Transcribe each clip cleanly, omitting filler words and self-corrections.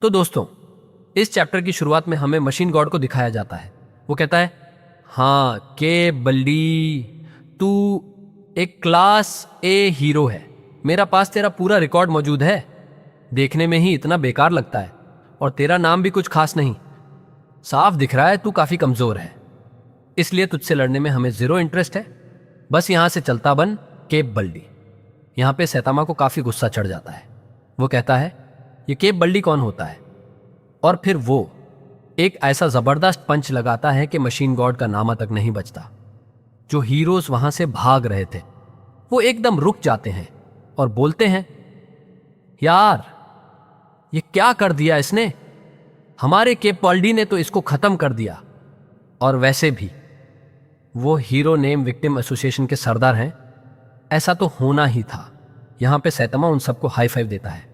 तो दोस्तों, इस चैप्टर की शुरुआत में हमें मशीन गॉड को दिखाया जाता है। वो कहता है, हाँ के बल्डी, तू एक क्लास ए हीरो है। मेरा पास तेरा पूरा रिकॉर्ड मौजूद है। देखने में ही इतना बेकार लगता है और तेरा नाम भी कुछ खास नहीं। साफ दिख रहा है तू काफी कमजोर है, इसलिए तुझसे लड़ने में हमें जीरो इंटरेस्ट है। बस यहां से चलता बन केप बल्डी। यहां पे सैतामा को काफी गुस्सा चढ़ जाता है। वो कहता है, ये केप बल्डी कौन होता है? और फिर वो एक ऐसा जबरदस्त पंच लगाता है कि मशीन गॉड का नामा तक नहीं बचता। जो हीरोज वहां से भाग रहे थे वो एकदम रुक जाते हैं और बोलते हैं, यार ये क्या कर दिया इसने? हमारे केप बल्डी ने तो इसको खत्म कर दिया। और वैसे भी वो हीरो नेम विक्टिम एसोसिएशन के सरदार हैं, ऐसा तो होना ही था। यहां पे सैतामा उन सबको हाई फाइव देता है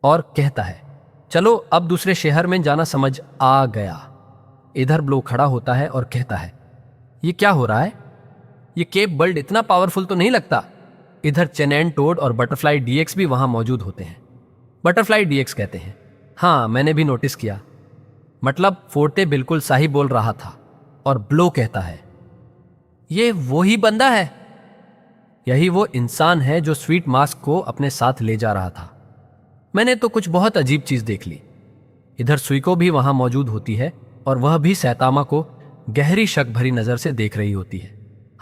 और कहता है, चलो अब दूसरे शहर में जाना समझ आ गया। इधर ब्लो खड़ा होता है और कहता है, ये क्या हो रहा है? ये केप बल्ड इतना पावरफुल तो नहीं लगता। इधर चेनैन टोड और बटरफ्लाई डीएक्स भी वहां मौजूद होते हैं। बटरफ्लाई डीएक्स कहते हैं, हाँ मैंने भी नोटिस किया। मतलब फोर्टे बिल्कुल सही बोल रहा था। और ब्लो कहता है, ये वो ही बंदा है। यही वो इंसान है जो स्वीट मास्क को अपने साथ ले जा रहा था। मैंने तो कुछ बहुत अजीब चीज देख ली। इधर सुइको भी वहां मौजूद होती है और वह भी सैतामा को गहरी शक भरी नजर से देख रही होती है।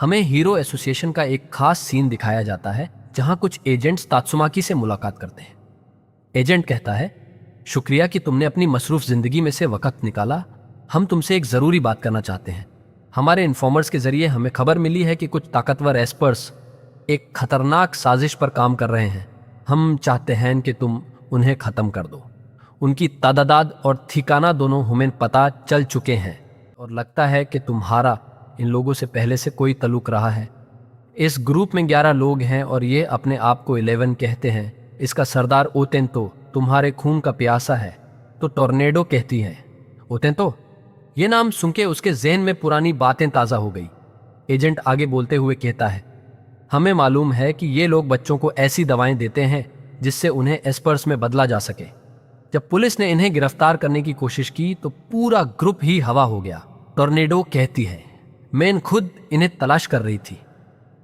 हमें हीरो एसोसिएशन का एक खास सीन दिखाया जाता है जहां कुछ एजेंट्स तात्सुमाकी से मुलाकात करते हैं। एजेंट कहता है, शुक्रिया कि तुमने अपनी मसरूफ जिंदगी में से वक्त निकाला। हम तुमसे एक जरूरी बात करना चाहते हैं। हमारे इन्फॉर्मर्स के जरिए हमें खबर मिली है कि कुछ ताकतवर एस्पर्स एक खतरनाक साजिश पर काम कर रहे हैं। हम चाहते हैं कि तुम उन्हें खत्म कर दो। उनकी तादाद और ठिकाना दोनों हमें पता चल चुके हैं और लगता है कि तुम्हारा इन लोगों से पहले से कोई तल्लुक रहा है। इस ग्रुप में 11 लोग हैं और ये अपने आप को 11 कहते हैं। इसका सरदार ओतेंतो तुम्हारे खून का प्यासा है, तो टॉर्नेडो कहती है। ओतेंतो, ये नाम सुनके उसके जहन में पुरानी बातें ताज़ा हो गई। एजेंट आगे बोलते हुए कहता है, हमें मालूम है कि ये लोग बच्चों को ऐसी दवाएं देते हैं जिससे उन्हें एस्पर्स में बदला जा सके। जब पुलिस ने इन्हें गिरफ्तार करने की कोशिश की तो पूरा ग्रुप ही हवा हो गया। टॉर्नेडो कहती है, मैं खुद इन्हें तलाश कर रही थी।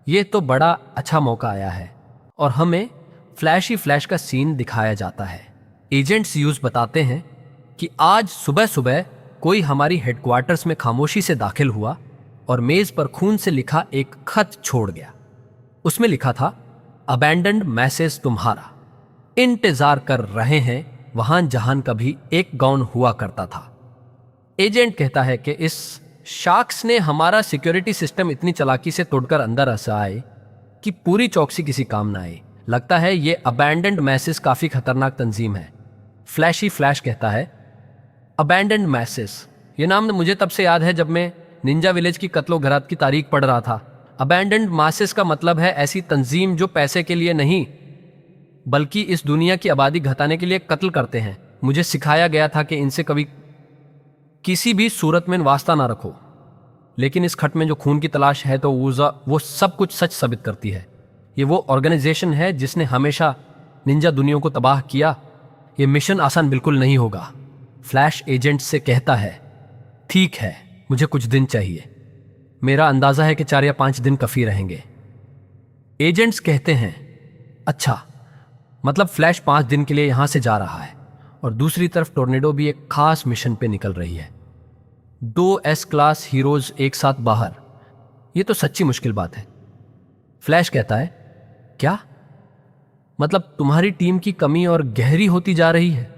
ये तो बड़ा अच्छा मौका आया है। और हमें फ्लैश का सीन दिखाया जाता है। एजेंट्स यूज बताते हैं कि आज सुबह सुबह कोई हमारी हेडक्वार्टर्स में खामोशी से दाखिल हुआ और मेज पर खून से लिखा एक खत छोड़ गया। उसमें लिखा था, अबैंडन्ड मैसेज तुम्हारा, इंतजार कर रहे हैं वहां जहां कभी एक गाउन हुआ करता था। एजेंट कहता है कि इस शार्क्स ने हमारा सिक्योरिटी सिस्टम इतनी चालाकी से तोड़कर अंदर आए कि पूरी चौकसी किसी काम ना आई। लगता है ये अबैंडन्ड मैसेज काफी खतरनाक तंजीम है। फ्लैश कहता है, अबैंडन्ड मैसेज, ये नाम मुझे तब से याद है जब मैं निंजा विलेज की कत्लो घरात की तारीख पढ़ रहा था। अबैंडन्ड मैसेज का मतलब है ऐसी तंजीम जो पैसे के लिए नहीं बल्कि इस दुनिया की आबादी घटाने के लिए कत्ल करते हैं। मुझे सिखाया गया था कि इनसे कभी किसी भी सूरत में वास्ता ना रखो। लेकिन इस खत में जो खून की तलाश है तो वो सब कुछ सच साबित करती है। ये वो ऑर्गेनाइजेशन है जिसने हमेशा निंजा दुनिया को तबाह किया। ये मिशन आसान बिल्कुल नहीं होगा। फ्लैश एजेंट से कहता है, ठीक है, मुझे कुछ दिन चाहिए। मेरा अंदाजा है कि 4 या 5 दिन काफी रहेंगे। एजेंट्स कहते हैं, अच्छा, मतलब फ्लैश 5 दिन के लिए यहां से जा रहा है और दूसरी तरफ टॉर्नेडो भी एक खास मिशन पे निकल रही है। 2 एस क्लास हीरोज एक साथ बाहर, ये तो सच्ची मुश्किल बात है। फ्लैश कहता है, क्या मतलब तुम्हारी टीम की कमी और गहरी होती जा रही है?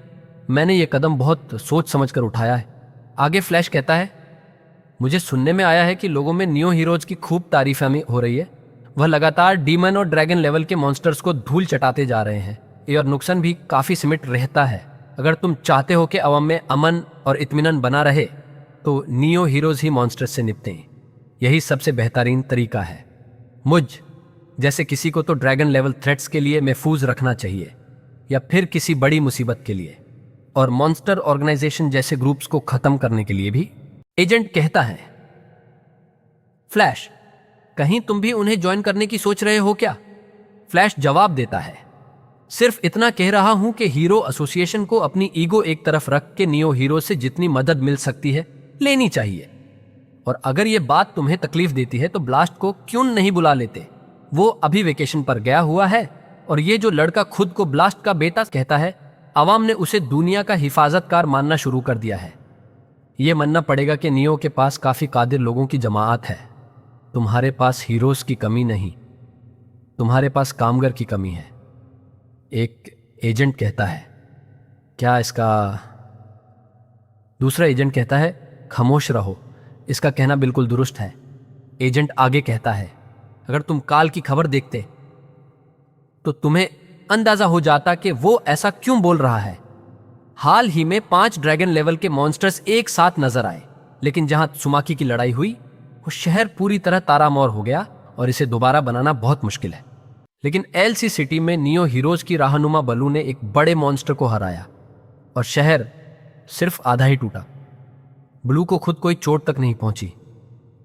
मैंने ये कदम बहुत सोच समझकर उठाया है। आगे फ्लैश कहता है, मुझे सुनने में आया है कि लोगों में नियो हीरोज की खूब तारीफ हो रही है। वह लगातार डीमन और ड्रैगन लेवल के मॉन्स्टर्स को धूल चटाते जा रहे हैं। ये और नुकसान भी काफी सिमट रहता है। अगर तुम चाहते हो कि अवाम में अमन और इत्मीनान बना रहे तो नियो हीरोज ही मॉन्स्टर्स से निपटें। यही सबसे बेहतरीन तरीका है। मुझ जैसे किसी को तो ड्रैगन लेवल थ्रेट्स के लिए महफूज रखना चाहिए या फिर किसी बड़ी मुसीबत के लिए, और मॉन्स्टर ऑर्गेनाइजेशन जैसे ग्रुप्स को खत्म करने के लिए भी। एजेंट कहता है, फ्लैश, कहीं तुम भी उन्हें ज्वाइन करने की सोच रहे हो क्या? फ्लैश जवाब देता है, सिर्फ इतना कह रहा हूं कि हीरो एसोसिएशन को अपनी ईगो एक तरफ रख के नियो हीरो से जितनी मदद मिल सकती है लेनी चाहिए। और अगर ये बात तुम्हें तकलीफ देती है तो ब्लास्ट को क्यों नहीं बुला लेते? वो अभी वेकेशन पर गया हुआ है और ये जो लड़का खुद को ब्लास्ट का बेटा कहता है, आवाम ने उसे दुनिया का हिफाजतकार मानना शुरू कर दिया है। ये मानना पड़ेगा कि नियो के पास काफी कादिर लोगों की जमात है। तुम्हारे पास हीरोज की कमी नहीं, तुम्हारे पास कामगर की कमी है। एक एजेंट कहता है, क्या इसका? दूसरा एजेंट कहता है, खामोश रहो। इसका कहना बिल्कुल दुरुस्त है। एजेंट आगे कहता है, अगर तुम काल की खबर देखते तो तुम्हें अंदाजा हो जाता कि वो ऐसा क्यों बोल रहा है। हाल ही में 5 ड्रैगन लेवल के मॉन्स्टर्स एक साथ नजर आए, लेकिन जहां त्सुमाकी की लड़ाई हुई वो शहर पूरी तरह तारामोर हो गया और इसे दोबारा बनाना बहुत मुश्किल है। लेकिन एलसी सिटी में नियो हीरोज की राहनुमा बलू ने एक बड़े मॉन्स्टर को हराया और शहर सिर्फ आधा ही टूटा। ब्लू को खुद कोई चोट तक नहीं पहुंची।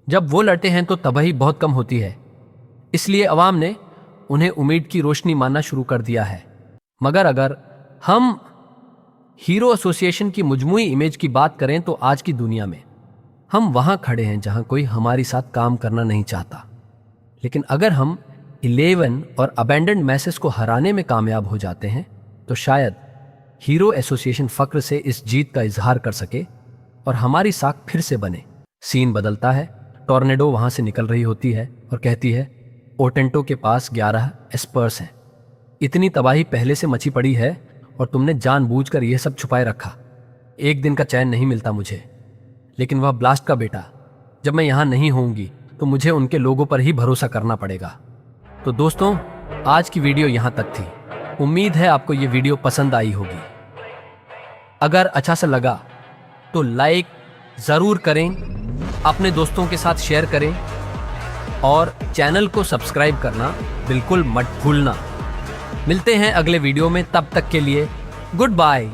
जब वो लड़ते हैं तो तबाही बहुत कम होती है, इसलिए अवाम ने उन्हें उम्मीद की रोशनी मानना शुरू कर दिया है। मगर अगर हम हीरो एसोसिएशन की मुजमुई इमेज की बात करें तो आज की दुनिया में हम वहां खड़े हैं जहां कोई हमारे साथ काम करना नहीं चाहता। लेकिन अगर हम 11 और अबैंडन्ड मैसेज को हराने में कामयाब हो जाते हैं तो शायद हीरो एसोसिएशन फक्र से इस जीत का इजहार कर सके और हमारी साख फिर से बने। सीन बदलता है। टॉर्नेडो वहां से निकल रही होती है और कहती है, ओटेंटो के पास 11 एस्पर्स हैं। इतनी तबाही पहले से मची पड़ी है और तुमने जानबूझकर यह सब छुपाए रखा। एक दिन का चैन नहीं मिलता मुझे। लेकिन वह ब्लास्ट का बेटा, जब मैं यहां नहीं होऊंगी तो मुझे उनके लोगों पर ही भरोसा करना पड़ेगा। तो दोस्तों, आज की वीडियो यहां तक थी। उम्मीद है आपको यह वीडियो पसंद आई होगी। अगर अच्छा सा लगा तो लाइक जरूर करें, अपने दोस्तों के साथ शेयर करें और चैनल को सब्सक्राइब करना बिल्कुल मत भूलना। मिलते हैं अगले वीडियो में, तब तक के लिए गुड बाय।